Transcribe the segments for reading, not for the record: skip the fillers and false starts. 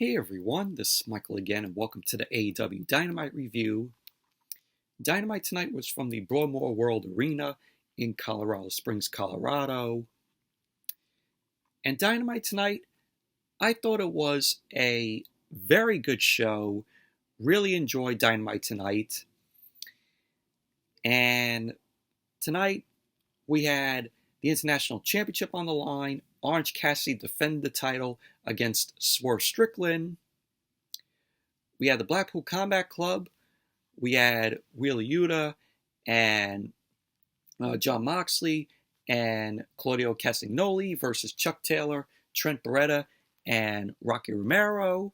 Hey everyone, this is Michael again, and welcome to the AEW Dynamite review. Dynamite tonight was from the Broadmoor World Arena in Colorado Springs, Colorado. And Dynamite tonight, I thought it was a very good show. Really enjoyed Dynamite tonight. And tonight, we had the International Championship on the line. Orange Cassidy defended the title against Swerve Strickland. We had the Blackpool Combat Club. We had Wheeler Yuta and Jon Moxley and Claudio Castagnoli versus Chuck Taylor, Trent Beretta, and Rocky Romero.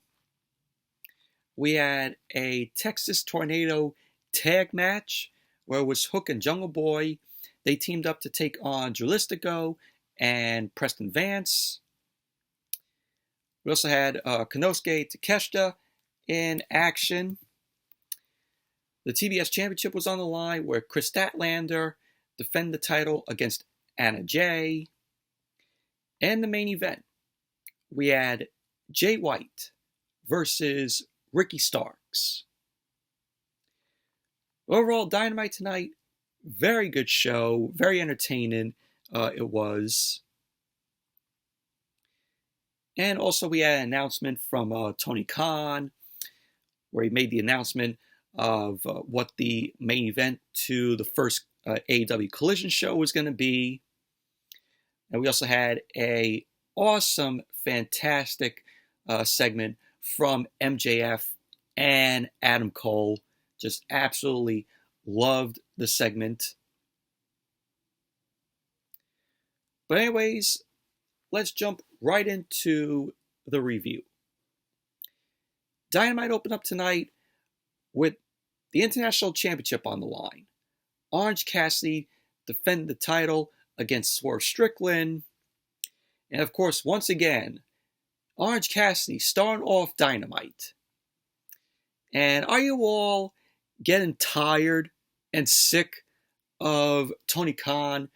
We had a Texas Tornado tag match where it was Hook and Jungle Boy. They teamed up to take on Dralistico and Preston Vance. We also had Konosuke Takeshita in action. The TBS Championship was on the line where Kris Statlander defended the title against Anna Jay. And the main event, we had Jay White versus Ricky Starks. Overall, Dynamite tonight, very good show, very entertaining. It was. And also we had an announcement from Tony Khan, where he made the announcement of what the main event to the first AEW Collision show was going to be. And we also had a awesome, fantastic segment from MJF and Adam Cole. Just absolutely loved the segment. But anyways, let's jump right into the review. Dynamite opened up tonight with the International Championship on the line. Orange Cassidy defended the title against Swerve Strickland. And of course, once again, Orange Cassidy starting off Dynamite. And are you all getting tired and sick of Tony Khan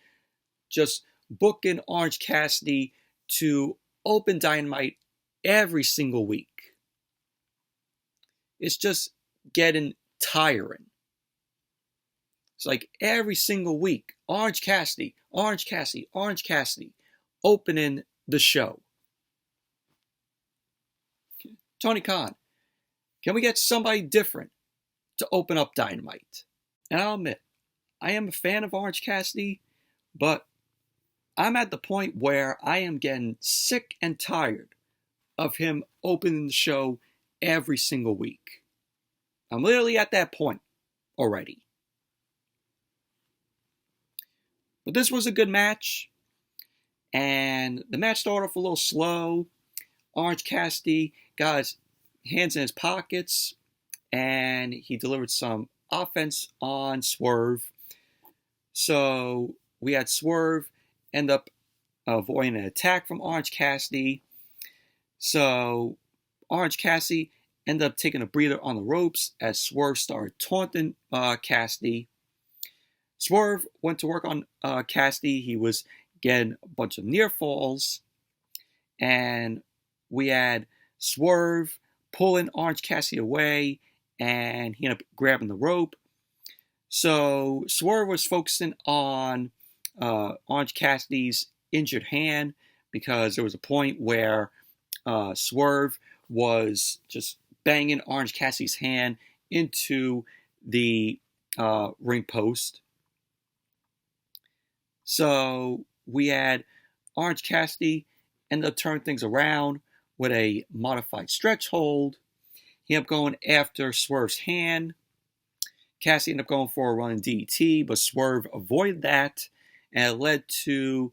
just booking Orange Cassidy to open Dynamite every single week? It's just getting tiring. It's like every single week, Orange Cassidy, Orange Cassidy, Orange Cassidy, opening the show. Tony Khan, can we get somebody different to open up Dynamite? And I'll admit, I am a fan of Orange Cassidy, but I'm at the point where I am getting sick and tired of him opening the show every single week. I'm literally at that point already. But this was a good match, and the match started off a little slow. Orange Cassidy got his hands in his pockets, and he delivered some offense on Swerve. So we had Swerve end up avoiding an attack from Orange Cassidy. So Orange Cassidy ended up taking a breather on the ropes as Swerve started taunting Cassidy. Swerve went to work on Cassidy. He was getting a bunch of near falls. And we had Swerve pulling Orange Cassidy away, and he ended up grabbing the rope. So Swerve was focusing on Orange Cassidy's injured hand, because there was a point where Swerve was just banging Orange Cassidy's hand into the ring post. So we had Orange Cassidy end up turning things around with a modified stretch hold. He ended up going after Swerve's hand. Cassidy ended up going for a running DDT, but Swerve avoided that, and it led to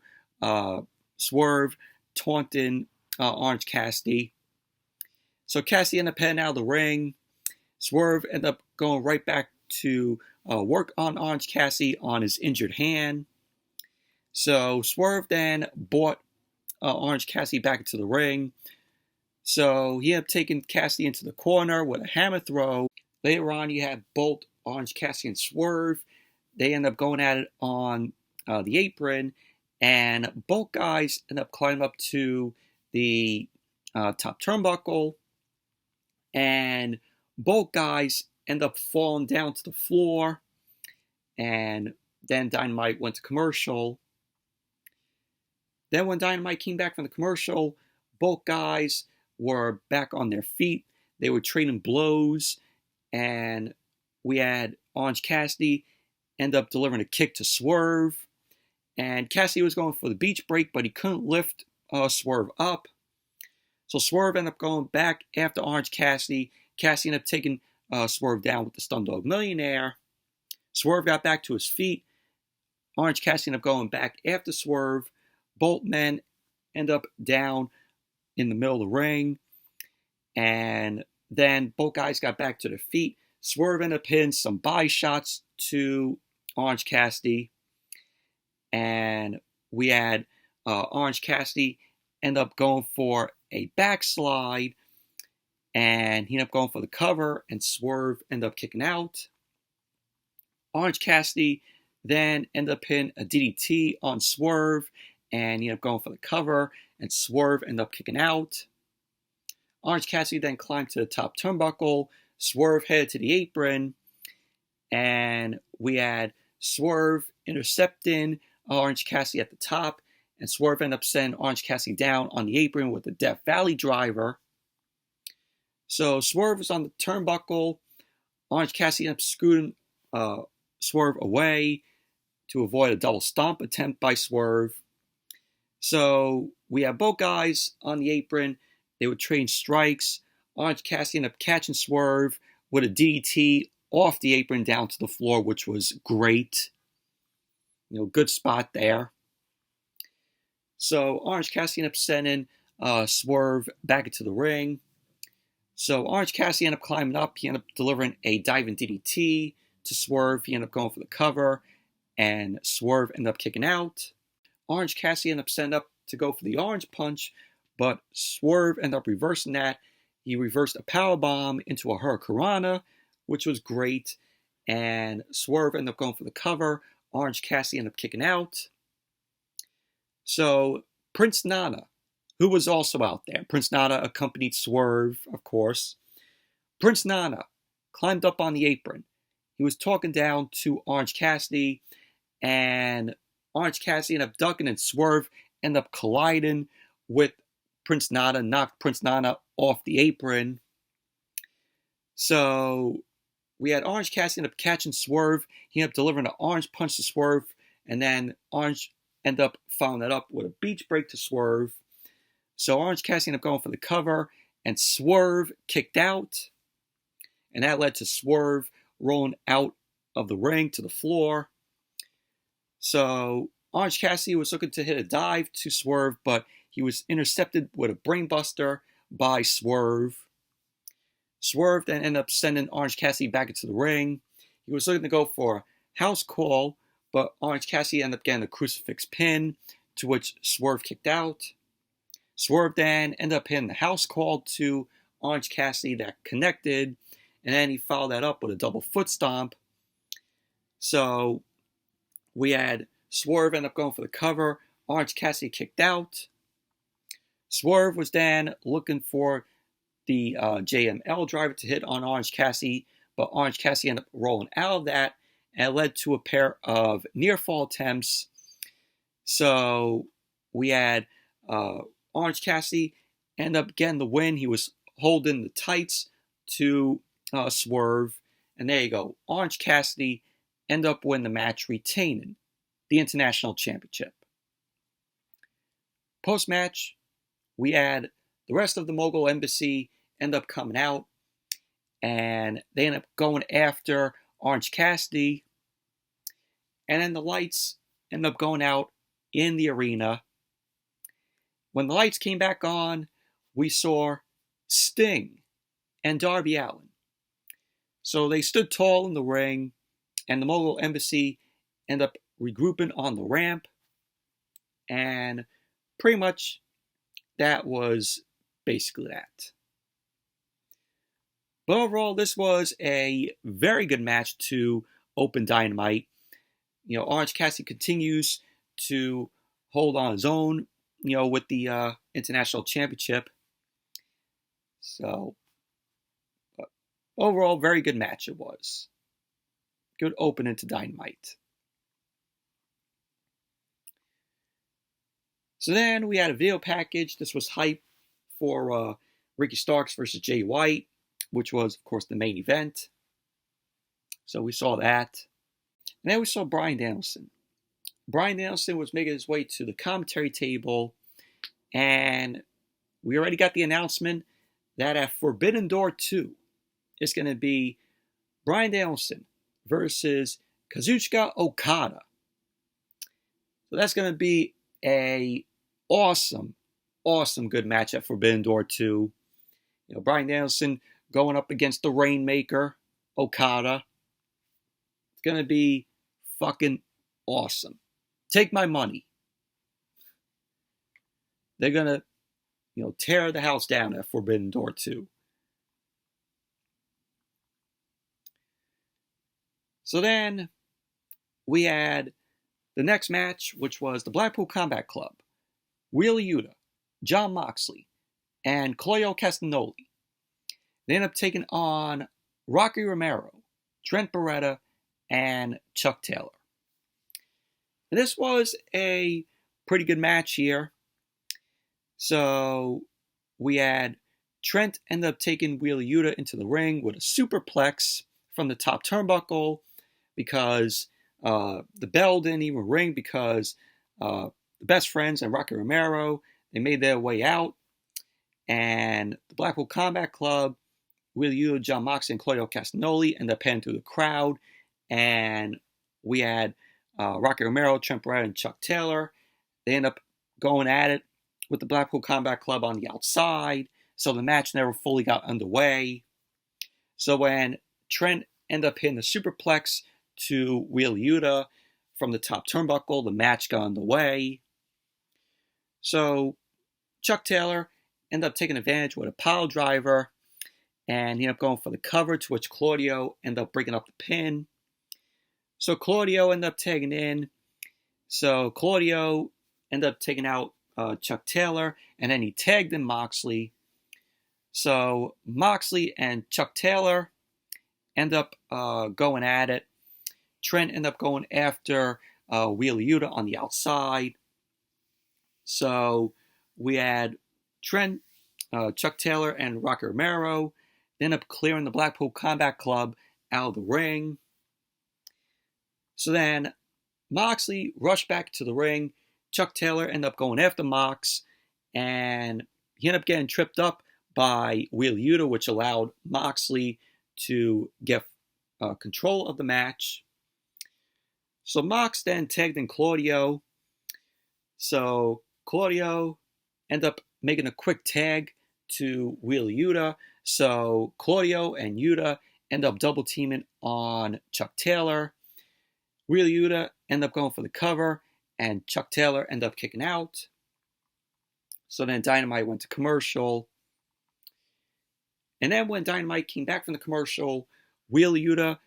Swerve taunting Orange Cassidy. So Cassidy ended up heading out of the ring. Swerve ended up going right back to work on Orange Cassidy on his injured hand. So Swerve then brought Orange Cassidy back into the ring. So he ended up taking Cassidy into the corner with a hammer throw. Later on, you had both Orange Cassidy and Swerve. They ended up going at it on the apron, and both guys end up climbing up to the top turnbuckle. and both guys end up falling down to the floor, and then Dynamite went to commercial. Then when Dynamite came back from the commercial, both guys were back on their feet. They were trading blows, and we had Orange Cassidy end up delivering a kick to Swerve, and Cassidy was going for the beach break, but he couldn't lift Swerve up. So Swerve ended up going back after Orange Cassidy. Cassidy ended up taking Swerve down with the Stun Dog Millionaire. Swerve got back to his feet. Orange Cassidy ended up going back after Swerve. Both men end up down in the middle of the ring. And then both guys got back to their feet. Swerve ended up hitting some body shots to Orange Cassidy. And we had Orange Cassidy end up going for a backslide. And he ended up going for the cover. And Swerve ended up kicking out. Orange Cassidy then ended up hitting a DDT on Swerve. And he ended up going for the cover. And Swerve ended up kicking out. Orange Cassidy then climbed to the top turnbuckle. Swerve headed to the apron. And we had Swerve intercepting Orange Cassidy at the top. And Swerve ended up sending Orange Cassidy down on the apron with the Death Valley driver. So Swerve was on the turnbuckle. Orange Cassidy ended up scooting Swerve away to avoid a double stomp attempt by Swerve. So we have both guys on the apron. They were trading strikes. Orange Cassidy ended up catching Swerve with a DDT off the apron down to the floor, which was great. Good spot there. So Orange Cassidy ended up sending Swerve back into the ring. So Orange Cassidy ended up climbing up. He ended up delivering a diving DDT to Swerve. He ended up going for the cover, and Swerve ended up kicking out. Orange Cassidy ended up setting up to go for the Orange Punch, but Swerve ended up reversing that. He reversed a powerbomb into a Hurricanrana, which was great, and Swerve ended up going for the cover. Orange Cassidy ended up kicking out. So Prince Nana, who was also out there. Prince Nana accompanied Swerve, of course. Prince Nana climbed up on the apron. He was talking down to Orange Cassidy, and Orange Cassidy ended up ducking, and Swerve ended up colliding with Prince Nana, knocked Prince Nana off the apron. So we had Orange Cassidy end up catching Swerve. He ended up delivering an Orange Punch to Swerve, and then Orange ended up following that up with a beach break to Swerve. So Orange Cassidy ended up going for the cover, and Swerve kicked out. And that led to Swerve rolling out of the ring to the floor. So Orange Cassidy was looking to hit a dive to Swerve, but he was intercepted with a brainbuster by Swerve. Swerve then ended up sending Orange Cassidy back into the ring. He was looking to go for a house call, but Orange Cassidy ended up getting a crucifix pin, to which Swerve kicked out. Swerve then ended up hitting the house call to Orange Cassidy that connected, and then he followed that up with a double foot stomp. So we had Swerve end up going for the cover. Orange Cassidy kicked out. Swerve was then looking for the JML driver to hit on Orange Cassidy, but Orange Cassidy ended up rolling out of that, and it led to a pair of near fall attempts. So we had Orange Cassidy end up getting the win. He was holding the tights to Swerve, and there you go. Orange Cassidy ended up winning the match, retaining the International Championship. Post-match, we had the rest of the Mogul Embassy end up coming out, and they end up going after Orange Cassidy, and then the lights end up going out in the arena. When the lights came back on, we saw Sting and Darby Allin. So they stood tall in the ring, and the Mogul Embassy ended up regrouping on the ramp, and pretty much that was basically that. But overall, this was a very good match to open Dynamite. Orange Cassidy continues to hold on his own, with the International Championship. So overall, very good match it was. Good opening to Dynamite. So then we had a video package. This was hype for Ricky Starks versus Jay White, which was, of course, the main event. So we saw that. And then we saw Bryan Danielson. Bryan Danielson was making his way to the commentary table, and we already got the announcement that at Forbidden Door 2, it's going to be Bryan Danielson versus Kazuchika Okada. So that's going to be a awesome good match at Forbidden Door 2. You know, Bryan Danielson going up against the Rainmaker, Okada. It's going to be fucking awesome. Take my money. They're going to, tear the house down at Forbidden Door 2. So then we had the next match, which was the Blackpool Combat Club. Wheeler Yuta, Jon Moxley, and Claudio Castagnoli. They ended up taking on Rocky Romero, Trent Beretta, and Chuck Taylor. And this was a pretty good match here. So we had Trent end up taking Wheeler Yuta into the ring with a superplex from the top turnbuckle because the bell didn't even ring because the Best Friends and Rocky Romero, they made their way out. And the Blackpool Combat Club, Wheeler Yuta, Jon Moxley, and Claudio Castagnoli ended up heading through the crowd. And we had Rocky Romero, Trent Beretta, and Chuck Taylor. They end up going at it with the Blackpool Combat Club on the outside. So the match never fully got underway. So when Trent ended up hitting the superplex to Wheeler Yuta from the top turnbuckle, the match got underway. So Chuck Taylor ended up taking advantage with a pile driver, and he ended up going for the cover, to which Claudio ended up breaking up the pin. So Claudio ended up tagging in. So Claudio ended up taking out Chuck Taylor, and then he tagged in Moxley. So Moxley and Chuck Taylor end up going at it. Trent ended up going after Wheeler Yuta on the outside. So we had Trent, Chuck Taylor, and Rocky Romero. They ended up clearing the Blackpool Combat Club out of the ring. So then Moxley rushed back to the ring. Chuck Taylor ended up going after Mox, and he ended up getting tripped up by Wheeler Yuta, which allowed Moxley to get control of the match. So Mox then tagged in Claudio. So Claudio ended up making a quick tag to Wheeler Yuta. So Claudio and Yuta end up double teaming on Chuck Taylor. Wheeler Yuta ended up going for the cover, and Chuck Taylor ended up kicking out. So then Dynamite went to commercial. And then when Dynamite came back from the commercial, Wheeler Yuta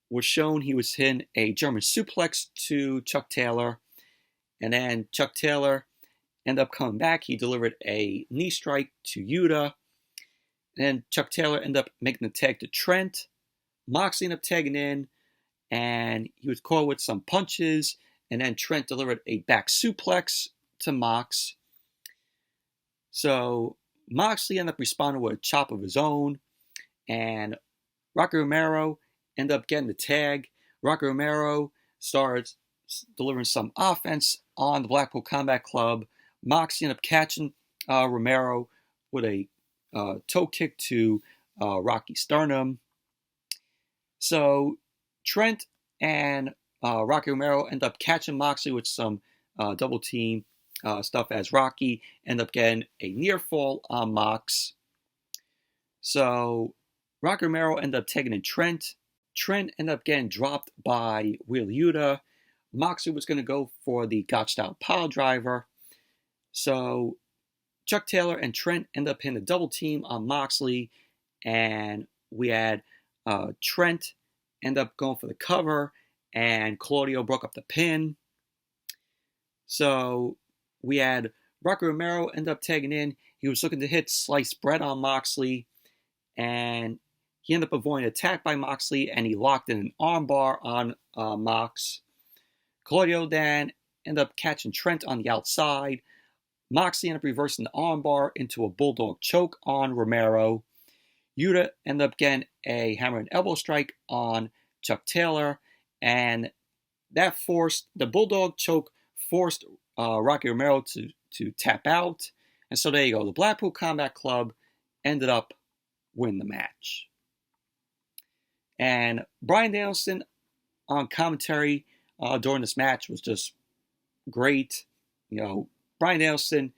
was shown he was hitting a German suplex to Chuck Taylor. And then Chuck Taylor ended up coming back. He delivered a knee strike to Yuta. And then Chuck Taylor ended up making the tag to Trent. Moxley ended up tagging in, and he was caught with some punches. And then Trent delivered a back suplex to Mox. So Moxley ended up responding with a chop of his own. And Rocky Romero ended up getting the tag. Rocky Romero starts delivering some offense on the Blackpool Combat Club. Moxley ended up catching Romero with a toe kick to Rocky's sternum. So Trent and Rocky Romero end up catching Moxley with some double team stuff as Rocky end up getting a near fall on Mox. So Rocky Romero ended up taking in Trent. Trent ended up getting dropped by Wheeler Yuta. Moxley was going to go for the Gotch-style pile driver. So Chuck Taylor and Trent ended up hitting a double team on Moxley. And we had Trent end up going for the cover, and Claudio broke up the pin. So we had Rocky Romero end up tagging in. He was looking to hit sliced bread on Moxley, and he ended up avoiding an attack by Moxley, and he locked in an armbar on Mox. Claudio then ended up catching Trent on the outside. Moxley ended up reversing the armbar into a bulldog choke on Romero. Yuta ended up getting a hammer and elbow strike on Chuck Taylor, and that forced the bulldog choke forced Rocky Romero to tap out. And so there you go. The Blackpool Combat Club ended up winning the match. And Bryan Danielson on commentary during this match was just great. Bryan Danielson,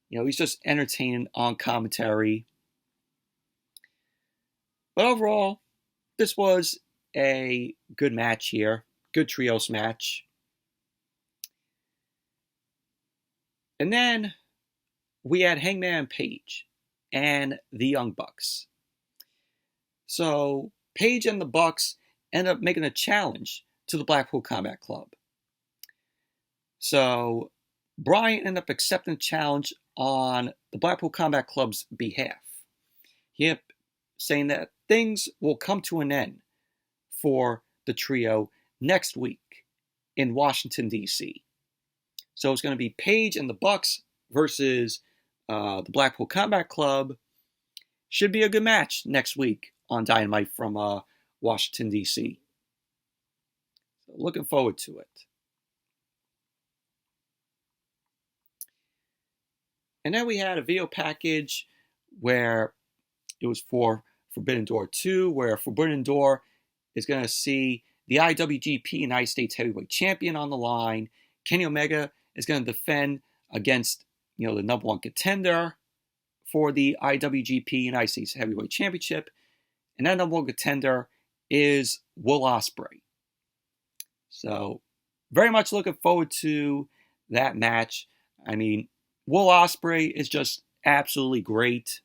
he's just entertaining on commentary. But overall, this was a good match here. Good trios match. And then we had Hangman Page and the Young Bucks. So Page and the Bucks ended up making a challenge to the Blackpool Combat Club. So Bryan ended up accepting the challenge on the Blackpool Combat Club's behalf. He ended up saying that things will come to an end for the trio next week in Washington, D.C. So it's going to be Page and the Bucks versus the Blackpool Combat Club. Should be a good match next week on Dynamite from Washington, D.C. So looking forward to it. And then we had a video package where it was for Forbidden Door 2, where Forbidden Door is going to see the IWGP United States Heavyweight Champion on the line. Kenny Omega is going to defend against, the number one contender for the IWGP United States Heavyweight Championship. And that number one contender is Will Ospreay. So, very much looking forward to that match. I mean, Will Ospreay is just absolutely great.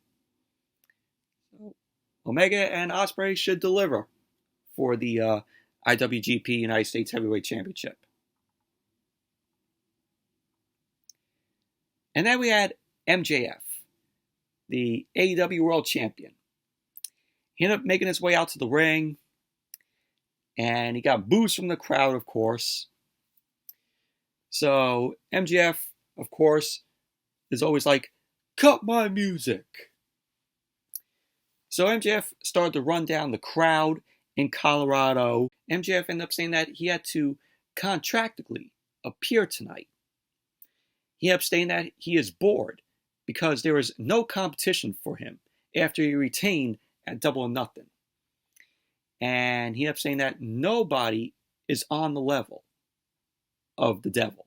Omega and Ospreay should deliver for the IWGP United States Heavyweight Championship. And then we had MJF, the AEW World Champion. He ended up making his way out to the ring, and he got boos from the crowd, of course. So MJF, of course, is always like, "Cut my music." So MJF started to run down the crowd in Colorado. MJF ended up saying that he had to contractually appear tonight. He ended up saying that he is bored because there is no competition for him after he retained at Double or Nothing. And he ended up saying that nobody is on the level of the Devil.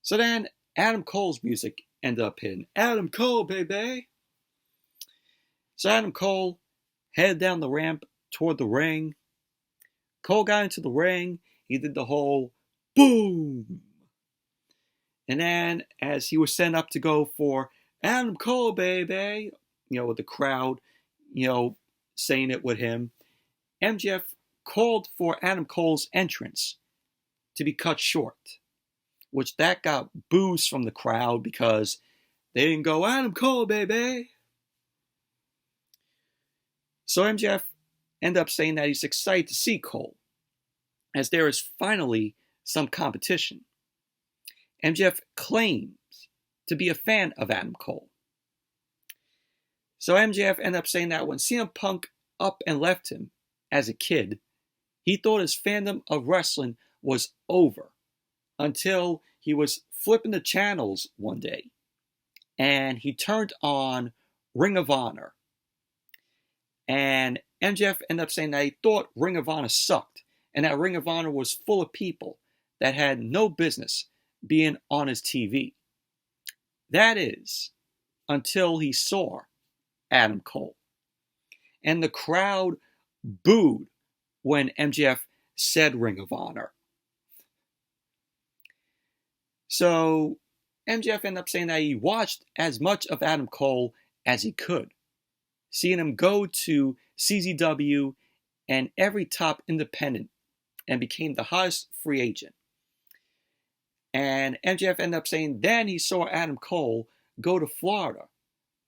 So then Adam Cole's music ended up hitting. Adam Cole, baby! So Adam Cole headed down the ramp toward the ring. Cole got into the ring. He did the whole boom. And then as he was sent up to go for Adam Cole, baby, with the crowd, saying it with him, MJF called for Adam Cole's entrance to be cut short, which that got boos from the crowd because they didn't go, Adam Cole, baby. So MJF ended up saying that he's excited to see Cole, as there is finally some competition. MJF claims to be a fan of Adam Cole. So MJF ended up saying that when CM Punk up and left him as a kid, he thought his fandom of wrestling was over until he was flipping the channels one day and he turned on Ring of Honor. And MJF ended up saying that he thought Ring of Honor sucked and that Ring of Honor was full of people that had no business being on his TV. That is, until he saw Adam Cole. And the crowd booed when MJF said Ring of Honor. So MJF ended up saying that he watched as much of Adam Cole as he could, seeing him go to CZW and every top independent and became the hottest free agent. And MJF ended up saying then he saw Adam Cole go to Florida,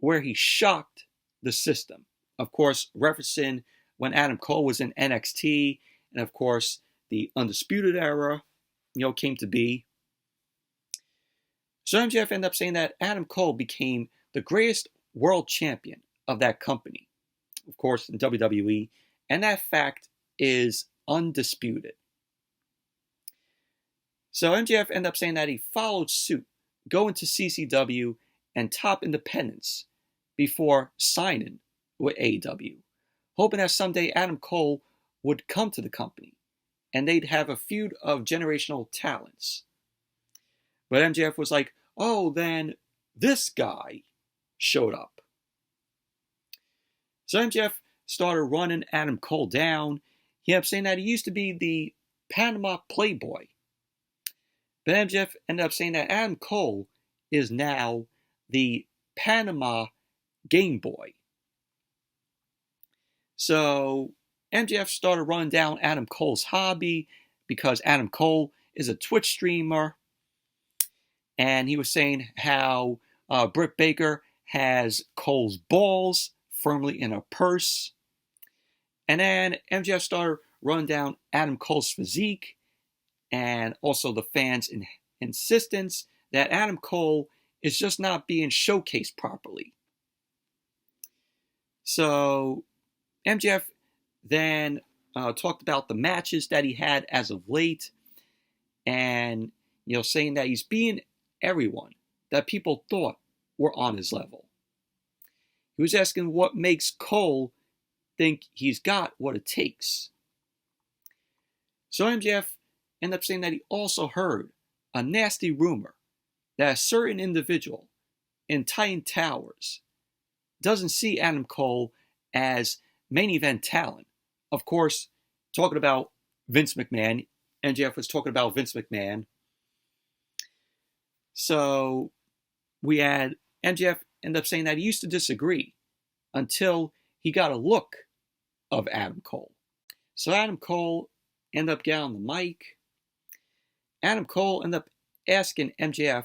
where he shocked the system. Of course, referencing when Adam Cole was in NXT, and of course, the Undisputed Era, came to be. So MJF ended up saying that Adam Cole became the greatest world champion of that company, of course, in WWE, and that fact is undisputed. So MJF ended up saying that he followed suit, going to CCW and Top Independence before signing with AEW, hoping that someday Adam Cole would come to the company and they'd have a feud of generational talents. But MJF was like, oh, then this guy showed up. So MJF started running Adam Cole down. He ended up saying that he used to be the Panama Playboy. But MJF ended up saying that Adam Cole is now the Panama Game Boy. So MJF started running down Adam Cole's hobby because Adam Cole is a Twitch streamer. And he was saying how Britt Baker has Cole's balls firmly in her purse. And then MJF started running down Adam Cole's physique and also the fans' insistence that Adam Cole is just not being showcased properly. So MJF then talked about the matches that he had as of late and, saying that he's being everyone that people thought were on his level. He was asking what makes Cole think he's got what it takes. So MJF ended up saying that he also heard a nasty rumor that a certain individual in Titan Towers doesn't see Adam Cole as main event talent. Of course, talking about Vince McMahon. MJF was talking about Vince McMahon. So we had MJF end up saying that he used to disagree until he got a look of Adam Cole. So Adam Cole ended up getting on the mic. Adam Cole ended up asking MJF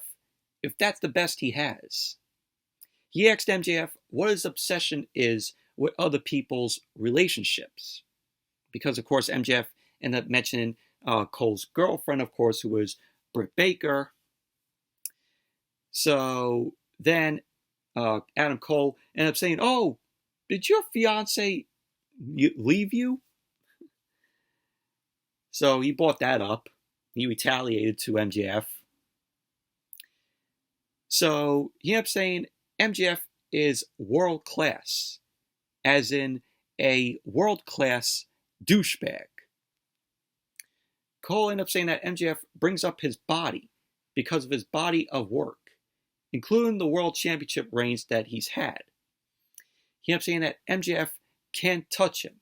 if that's the best he has. He asked MJF what his obsession is with other people's relationships. Because, of course, MJF ended up mentioning Cole's girlfriend, of course, who was Britt Baker. So then Adam Cole ended up saying, oh, did your fiance leave you? So he brought that up. He retaliated to MJF. So he ended up saying MJF is world class, as in a world class douchebag. Cole ended up saying that MJF brings up his body because of his body of work, including the world championship reigns that he's had. He ended up saying that MJF can't touch him.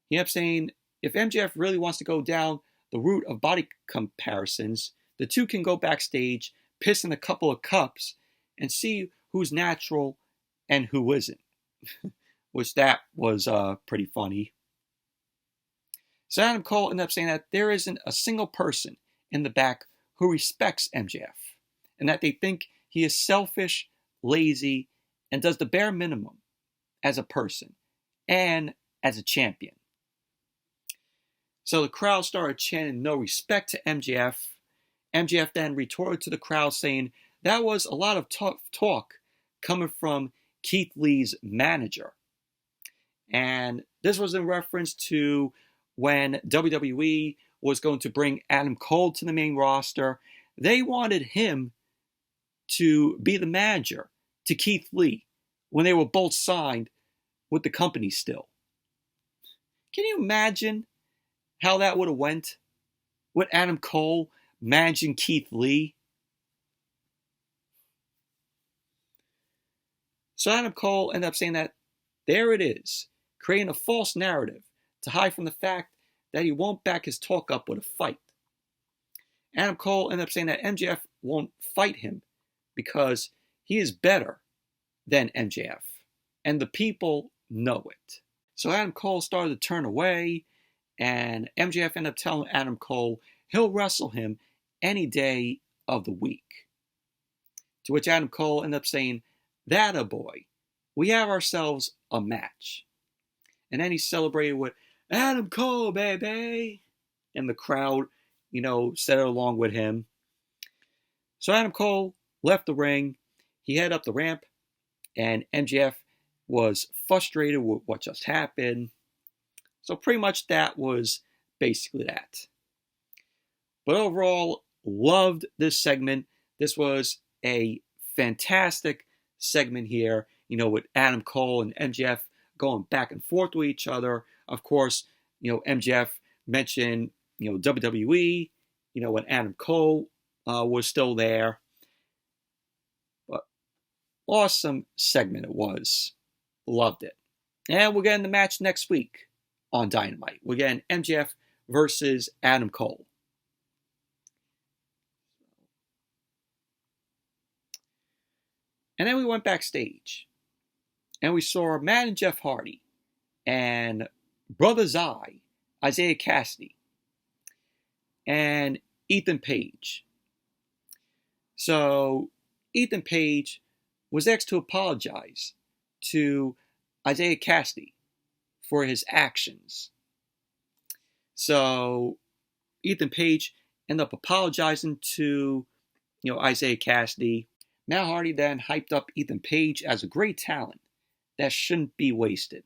He ended up saying if MJF really wants to go down the route of body comparisons, the two can go backstage, piss in a couple of cups, and see who's natural and who isn't. Which that was pretty funny. So Adam Cole ended up saying that there isn't a single person in the back who respects MJF, and that they think he is selfish, lazy, and does the bare minimum as a person and as a champion. So the crowd started chanting no respect to MJF. MJF then retorted to the crowd saying that was a lot of tough talk coming from Keith Lee's manager. And this was in reference to when WWE was going to bring Adam Cole to the main roster. They wanted him to be the manager to Keith Lee when they were both signed with the company still. Can you imagine how that would have went with Adam Cole managing Keith Lee? So Adam Cole ended up saying that there it is, creating a false narrative to hide from the fact that he won't back his talk up with a fight. Adam Cole ended up saying that MJF won't fight him because he is better than MJF, and the people know it. So Adam Cole started to turn away, and MJF ended up telling Adam Cole he'll wrestle him any day of the week. To which Adam Cole ended up saying, "That a boy. we have ourselves a match. And then he celebrated with, Adam Cole, baby! And the crowd, said it along with him. So Adam Cole left the ring. He headed up the ramp, and MJF was frustrated with what just happened. So pretty much that was basically that. But overall, loved this segment. This was a fantastic segment here, with Adam Cole and MJF going back and forth with each other. Of course, MJF mentioned, WWE, when Adam Cole was still there. But awesome segment it was. Loved it. And we're getting the match next week on Dynamite. We're getting MJF versus Adam Cole. And then we went backstage. And we saw Matt and Jeff Hardy and Brother Zai, Isaiah Cassidy, and Ethan Page. So Ethan Page was asked to apologize to Isaiah Cassidy for his actions. So Ethan Page ended up apologizing to, Isaiah Cassidy. Matt Hardy then hyped up Ethan Page as a great talent that shouldn't be wasted.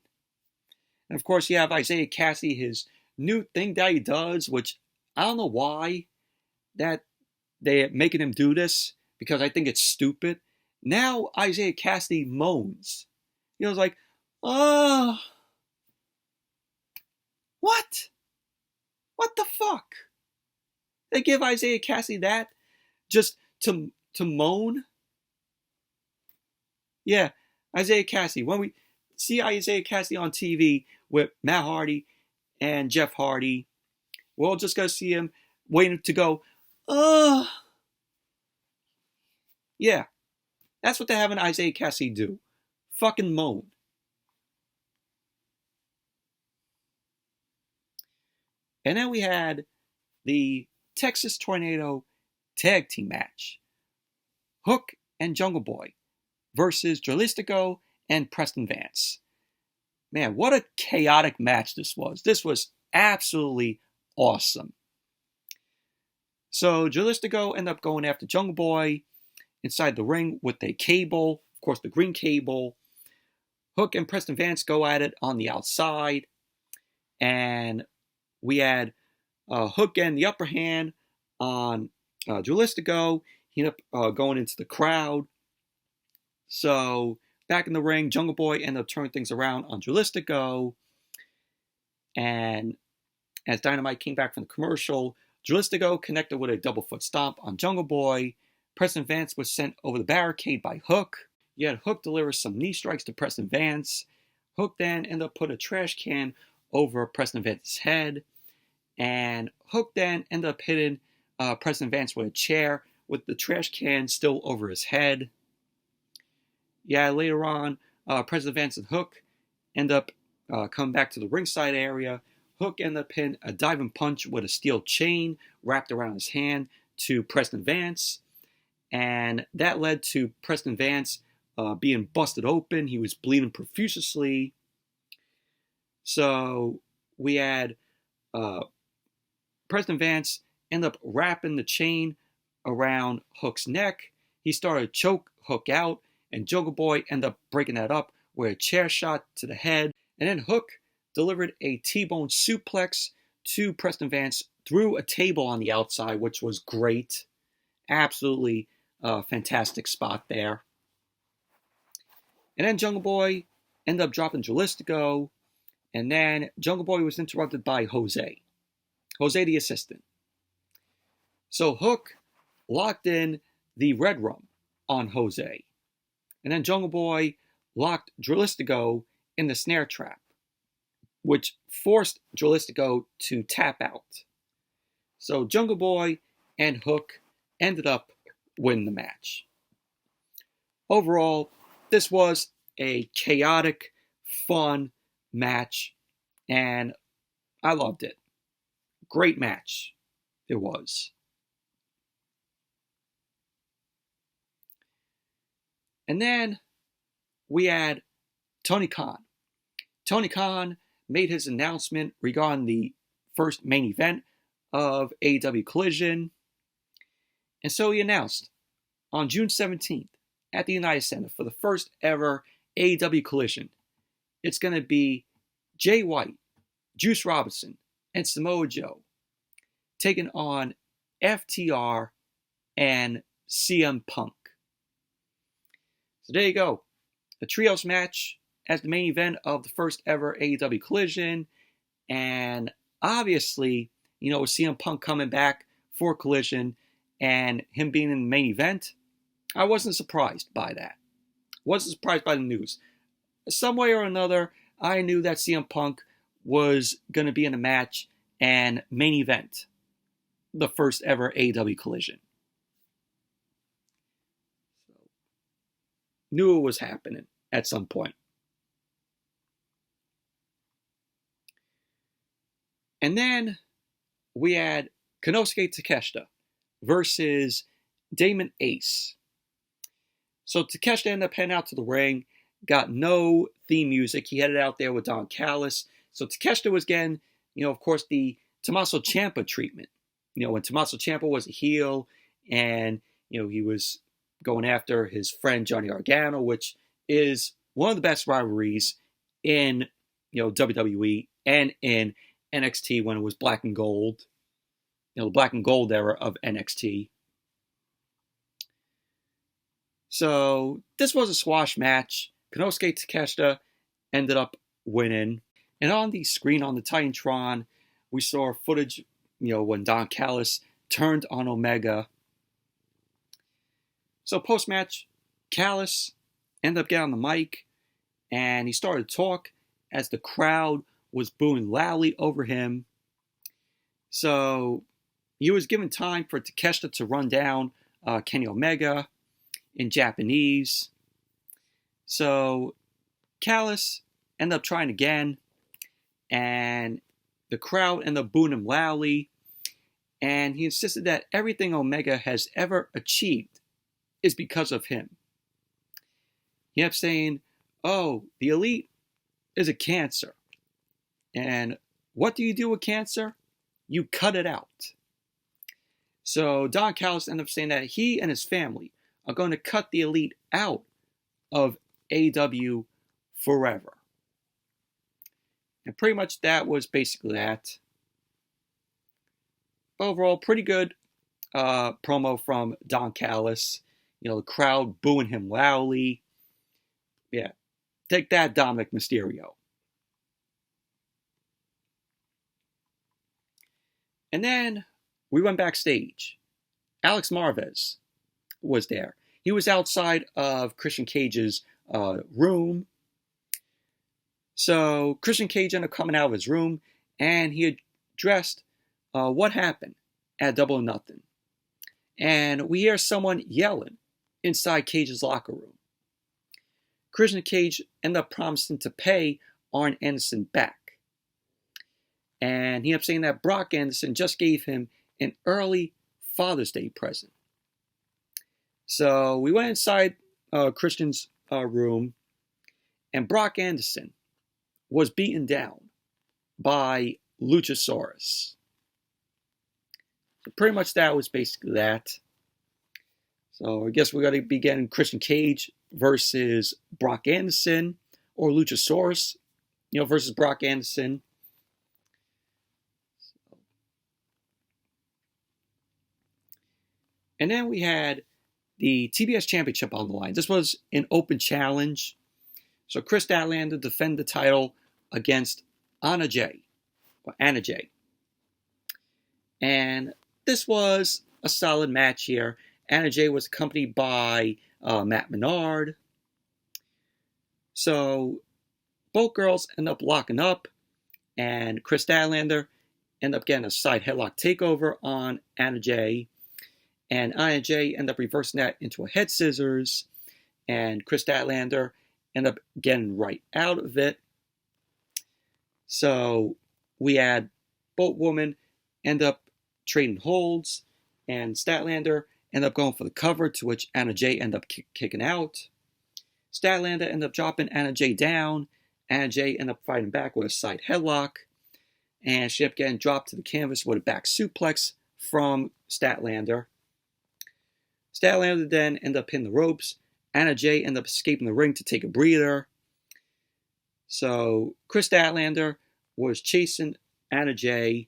And of course, you have Isaiah Cassidy, his new thing that he does, which I don't know why that they're making him do this, because I think it's stupid. Now Isaiah Cassidy moans. It's like, oh, what? What the fuck? They give Isaiah Cassidy that just to moan? Yeah, Isaiah Cassidy. When we see Isaiah Cassidy on TV with Matt Hardy and Jeff Hardy, we're all just going to see him waiting to go, ugh. Yeah, that's what they're having Isaiah Cassidy do. Fucking moan. And then we had the Texas Tornado Tag Team match. Hook and Jungle Boy versus Dralistico and Preston Vance. Man, what a chaotic match this was. This was absolutely awesome. So Dralistico ended up going after Jungle Boy inside the ring with a cable, of course the green cable. Hook and Preston Vance go at it on the outside. And we had Hook getting the upper hand on Dralistico. He ended up going into the crowd. So back in the ring, Jungle Boy ended up turning things around on Dralistico. And as Dynamite came back from the commercial, Dralistico connected with a double foot stomp on Jungle Boy. Preston Vance was sent over the barricade by Hook. You had Hook deliver some knee strikes to Preston Vance. Hook then ended up putting a trash can over Preston Vance's head. And Hook then ended up hitting Preston Vance with a chair with the trash can still over his head. Yeah, later on, Preston Vance and Hook end up coming back to the ringside area. Hook ended up hitting a diving punch with a steel chain wrapped around his hand to Preston Vance. And that led to Preston Vance being busted open. He was bleeding profusely. So we had Preston Vance end up wrapping the chain around Hook's neck. He started to choke Hook out, and Jungle Boy ended up breaking that up with a chair shot to the head. And then Hook delivered a T-bone suplex to Preston Vance through a table on the outside, which was great. Absolutely fantastic spot there. And then Jungle Boy ended up dropping Dralistico. And then Jungle Boy was interrupted by Jose the assistant. So Hook locked in the Red Rum on Jose. And then Jungle Boy locked Dralistico in the snare trap, which forced Dralistico to tap out. So Jungle Boy and Hook ended up winning the match. Overall, this was a chaotic, fun match, and I loved it. Great match it was. And then we had Tony Khan. Tony Khan made his announcement regarding the first main event of AEW Collision. And so he announced on June 17th at the United Center for the first ever AEW Collision, it's going to be Jay White, Juice Robinson, and Samoa Joe taking on FTR and CM Punk. So there you go. The trios match as the main event of the first ever AEW Collision. And obviously, with CM Punk coming back for Collision and him being in the main event, I wasn't surprised by that. Wasn't surprised by the news. Some way or another, I knew that CM Punk was going to be in a match and main event the first ever AEW Collision. So, knew it was happening at some point. And then we had Konosuke Takeshita versus Damon Ace. So Takeshita ended up heading out to the ring, got no theme music. He headed out there with Don Callis. So Takeshita was getting, of course, the Tommaso Ciampa treatment. When Tommaso Ciampa was a heel and, he was going after his friend Johnny Gargano, which is one of the best rivalries in, WWE and in NXT when it was black and gold. The black and gold era of NXT. So this was a squash match. Konosuke Takeshita ended up winning. And on the screen on the Titantron, we saw footage, when Don Callis turned on Omega. So post-match, Callis ended up getting on the mic and he started to talk as the crowd was booing loudly over him. So he was given time for Takeshita to run down Kenny Omega in Japanese. So Callis ended up trying again, and the crowd ended up booing him loudly, and he insisted that everything Omega has ever achieved is because of him. He kept saying, "Oh, the Elite is a cancer. And what do you do with cancer? You cut it out." So Don Callis ended up saying that he and his family are going to cut the Elite out of AEW forever. And pretty much that was basically that. Overall, pretty good promo from Don Callis. The crowd booing him loudly. Yeah, take that, Dominic Mysterio. And then we went backstage. Alex Marvez was there. He was outside of Christian Cage's room. So Christian Cage ended up coming out of his room and he addressed what happened at Double or Nothing. And we hear someone yelling inside Cage's locker room. Christian Cage ended up promising to pay Arn Anderson back. And he ended up saying that Brock Anderson just gave him an early Father's Day present. So we went inside Christian's room, and Brock Anderson was beaten down by Luchasaurus. So pretty much that was basically that. So I guess we're going to be getting Christian Cage versus Brock Anderson, or Luchasaurus, versus Brock Anderson. And then we had the TBS Championship on the line. This was an open challenge. So Kris Statlander defended the title against Anna Jay. And this was a solid match here. Anna Jay was accompanied by Matt Menard. So both girls end up locking up, and Kris Statlander end up getting a side headlock takeover on Anna Jay. And Anna Jay ended up reversing that into a head scissors. And Kris Statlander ended up getting right out of it. So we had both women end up trading holds. And Statlander ended up going for the cover, to which Anna Jay ended up kicking out. Statlander ended up dropping Anna Jay down. Anna Jay ended up fighting back with a side headlock. And she ended up getting dropped to the canvas with a back suplex from Statlander. Statlander then ended up hitting the ropes. Anna Jay ended up escaping the ring to take a breather. So Kris Statlander was chasing Anna Jay.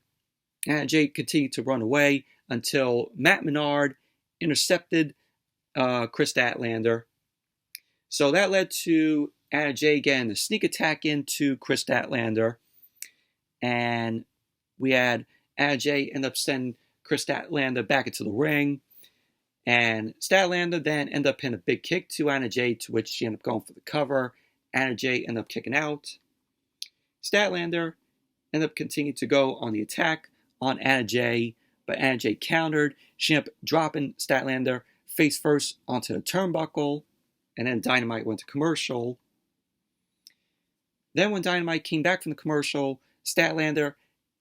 Anna Jay continued to run away until Matt Menard intercepted Kris Statlander. So that led to Anna Jay getting the sneak attack into Kris Statlander. And we had Anna Jay end up sending Kris Statlander back into the ring. And Statlander then ended up hitting a big kick to Anna Jay, to which she ended up going for the cover. Anna Jay ended up kicking out. Statlander ended up continuing to go on the attack on Anna Jay, but Anna Jay countered. She ended up dropping Statlander face first onto the turnbuckle, and then Dynamite went to commercial. Then when Dynamite came back from the commercial, Statlander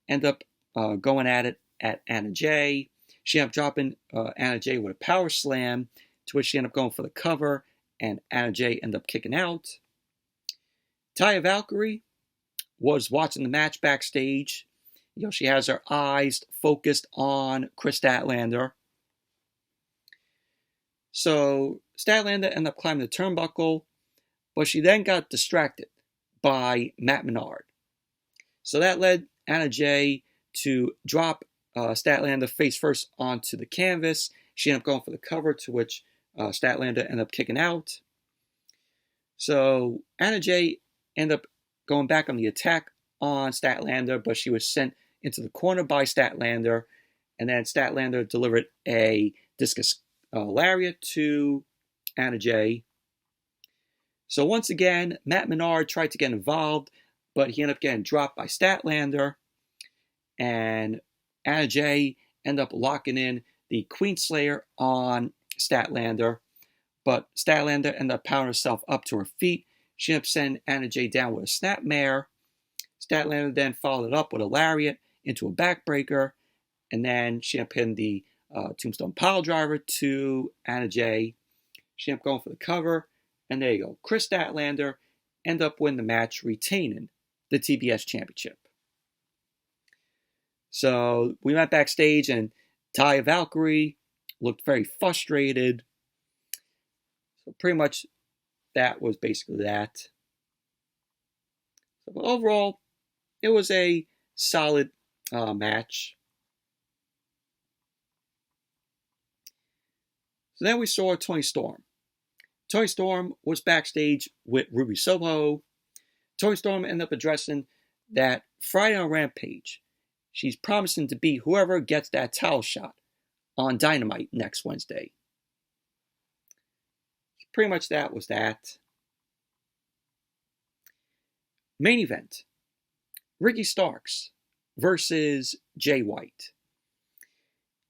ended up going at it at Anna Jay. She ended up dropping Anna Jay with a power slam, to which she ended up going for the cover, and Anna Jay ended up kicking out. Taya Valkyrie was watching the match backstage. She has her eyes focused on Kris Statlander. So Statlander ended up climbing the turnbuckle, but she then got distracted by Matt Menard. So that led Anna Jay to drop Statlander face first onto the canvas. She ended up going for the cover, to which Statlander ended up kicking out. So Anna Jay ended up going back on the attack on Statlander, but she was sent into the corner by Statlander, and then Statlander delivered a discus lariat to Anna Jay. So once again, Matt Menard tried to get involved, but he ended up getting dropped by Statlander, and Anna Jay ended up locking in the Queenslayer on Statlander, but Statlander ended up pounding herself up to her feet. She ended up sending Anna Jay down with a snapmare. Statlander then followed it up with a lariat into a backbreaker, and then she ended up hitting the Tombstone Piledriver to Anna Jay. She ended up going for the cover, and there you go. Kris Statlander ended up winning the match, retaining the TBS Championship. So we went backstage, and Taya Valkyrie looked very frustrated. So pretty much that was basically that. So, but overall, it was a solid match. So then we saw Toni Storm. Toni Storm was backstage with Ruby Soho. Toni Storm ended up addressing that Friday on Rampage, she's promising to be whoever gets that title shot on Dynamite next Wednesday. Pretty much that was that. Main event. Ricky Starks versus Jay White.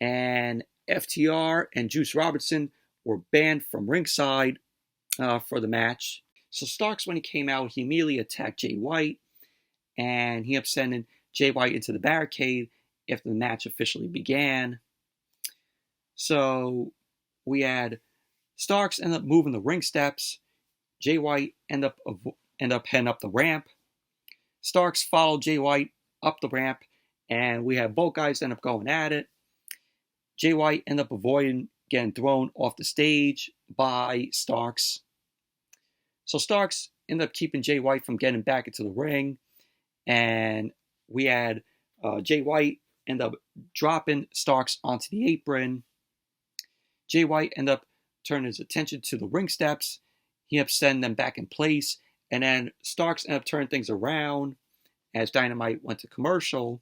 And FTR and Juice Robinson were banned from ringside for the match. So Starks, when he came out, he immediately attacked Jay White, and he ended up sending Jay White into the barricade after the match officially began. So we had Starks end up moving the ring steps. Jay White end up heading up the ramp. Starks followed Jay White up the ramp, and we had both guys end up going at it. Jay White ended up avoiding getting thrown off the stage by Starks. So Starks ended up keeping Jay White from getting back into the ring, and we had Jay White end up dropping Starks onto the apron. Jay White ended up turning his attention to the ring steps. He ended up sending them back in place, and then Starks ended up turning things around as Dynamite went to commercial.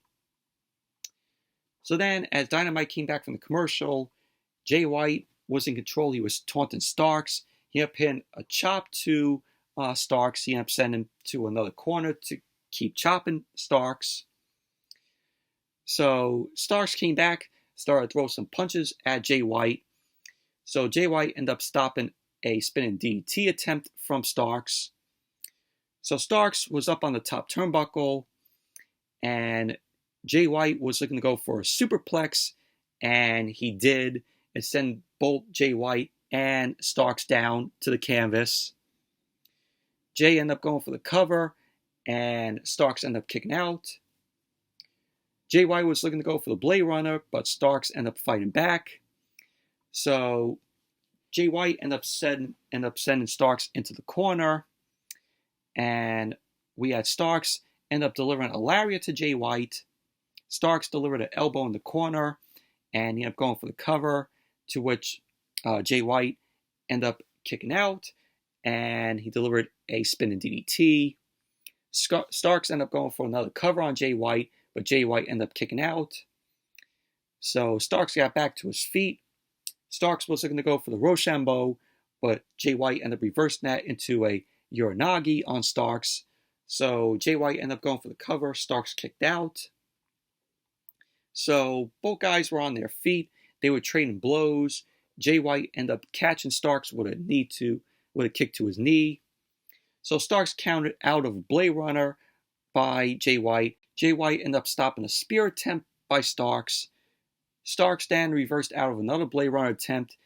So then, as Dynamite came back from the commercial, Jay White was in control. He was taunting Starks. He ended up hitting a chop to Starks. He ended up sending him to another corner to keep chopping Starks. So Starks came back, started to throw some punches at Jay White. So Jay White ended up stopping a spinning DDT attempt from Starks. So Starks was up on the top turnbuckle, and Jay White was looking to go for a superplex, and he did, and send both Jay White and Starks down to the canvas. Jay ended up going for the cover, and Starks ended up kicking out. Jay White was looking to go for the Blade Runner, but Starks ended up fighting back. So Jay White ended up sending Starks into the corner, and we had Starks end up delivering a lariat to Jay White. Starks delivered an elbow in the corner, and he ended up going for the cover, to which Jay White ended up kicking out, and he delivered a spinning DDT. Starks ended up going for another cover on Jay White, but Jay White ended up kicking out. So Starks got back to his feet. Starks was looking to go for the Rochambeau, but Jay White ended up reversing that into a Uranagi on Starks. So Jay White ended up going for the cover. Starks kicked out. So both guys were on their feet. They were trading blows. Jay White ended up catching Starks with a kick to his knee. So Starks counted out of Blade Runner by Jay White. Jay White ended up stopping a spear attempt by Starks. Starks then reversed out of another Blade Runner attempt,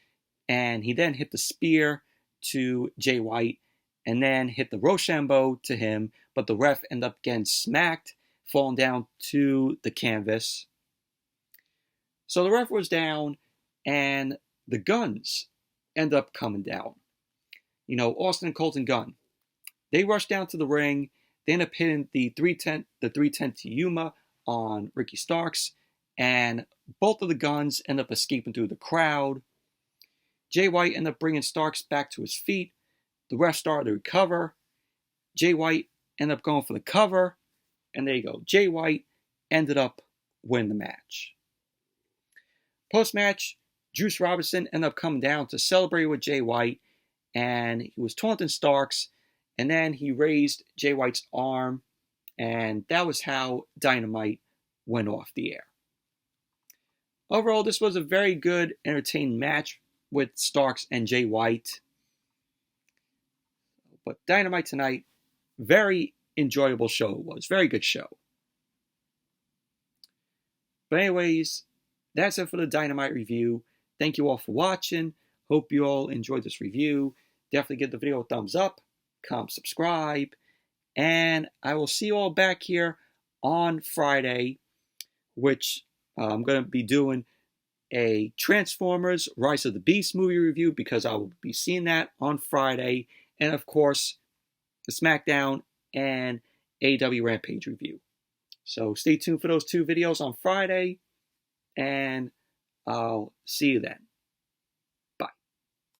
and he then hit the spear to Jay White, and then hit the Rochambeau to him, but the ref ended up getting smacked, falling down to the canvas. So the ref was down, and the Guns end up coming down. Austin and Colton Gunn. They rushed down to the ring. They end up hitting the 310 to Yuma on Ricky Starks, and both of the Guns end up escaping through the crowd. Jay White ended up bringing Starks back to his feet. The ref started to recover. Jay White ended up going for the cover, and there you go. Jay White ended up winning the match. Post-match, Juice Robinson ended up coming down to celebrate with Jay White, and he was taunting Starks, and then he raised Jay White's arm, and that was how Dynamite went off the air. Overall, this was a very good, entertaining match with Starks and Jay White. But Dynamite tonight, very enjoyable show it was. Very good show. But anyways, that's it for the Dynamite review. Thank you all for watching. Hope you all enjoyed this review. Definitely give the video a thumbs up, comment, subscribe, and I will see you all back here on Friday, which I'm going to be doing a Transformers Rise of the Beast movie review, because I will be seeing that on Friday, and of course, the SmackDown and AEW Rampage review. So stay tuned for those two videos on Friday, and I'll see you then.